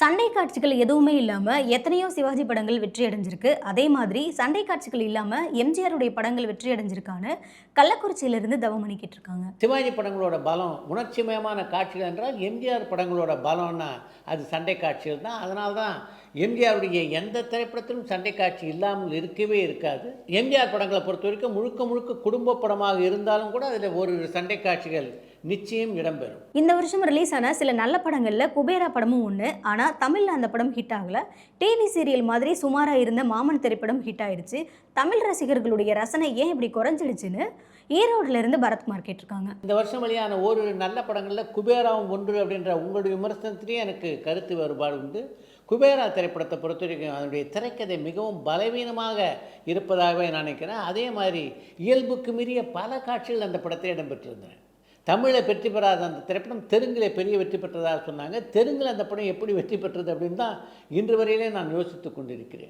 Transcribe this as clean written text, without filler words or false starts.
சண்டை காட்சிகள் எதுவுமே இல்லாம, எத்தனையோ சிவாஜி படங்கள் வெற்றி அடைஞ்சிருக்கு. அதே மாதிரி சண்டை காட்சிகள் இல்லாம எம்ஜிஆருடைய படங்கள் வெற்றி அடைஞ்சிருக்கான்னு கள்ளக்குறிச்சியிலிருந்து தவமணி கேட்டிருக்காங்க. சிவாஜி படங்களோட பலம் உணர்ச்சிமயமான காட்சிகள் என்றால் எம்ஜிஆர் படங்களோட பலம்னா அது சண்டை காட்சிகள் தான். அதனால தான் எம்ஜிஆருடைய எந்த திரைப்படத்திலும் சண்டை காட்சி இல்லாமல் இருக்கவே இருக்காது. எம்ஜிஆர் படங்களை பொறுத்த வரைக்கும் முழுக்க முழுக்க குடும்ப படமாக இருந்தாலும் கூட அதில் ஒரு சண்டை காட்சிகள் நிச்சயம் இடம்பெறும். இந்த வருஷம் ரிலீஸ் ஆன சில நல்ல படங்கள்ல குபேரா படமும் ஒண்ணு. ஆனா தமிழ்ல அந்த படம் ஹிட் ஆகல. டிவி சீரியல் மாதிரி சுமாரா இருந்த மாமன் திரைப்படம் ஹிட் ஆயிடுச்சு. தமிழ் ரசிகர்களுடைய ரசனை ஏன் இப்படி குறைஞ்சிடுச்சுன்னு ஈரோடுல இருந்து பரத்குமார் கேட்டிருக்காங்க. இந்த வருஷம் வெளியான ஒரு நல்ல படங்களில் குபேராவும் ஒன்று அப்படின்ற உங்களுடைய விமர்சனத்திலேயே எனக்கு கருத்து வேறுபாடு உண்டு. குபேரா திரைப்படத்தை பொறுத்த வரைக்கும் அதனுடைய திரைக்கதை மிகவும் பலவீனமாக இருப்பதாகவே நான் நினைக்கிறேன். அதே மாதிரி இயல்புக்கு மீறிய பல காட்சிகள் அந்த படத்தில் இடம்பெற்றிருந்தன. தமிழில் வெற்றி பெறாத அந்த திரைப்படம் தெலுங்கில் பெரிய வெற்றி பெற்றதாக சொன்னாங்க. தெலுங்கில் அந்த படம் எப்படி வெற்றி பெற்றது அப்படின்னு தான் இன்று வரையிலே நான் யோசித்து கொண்டிருக்கிறேன்.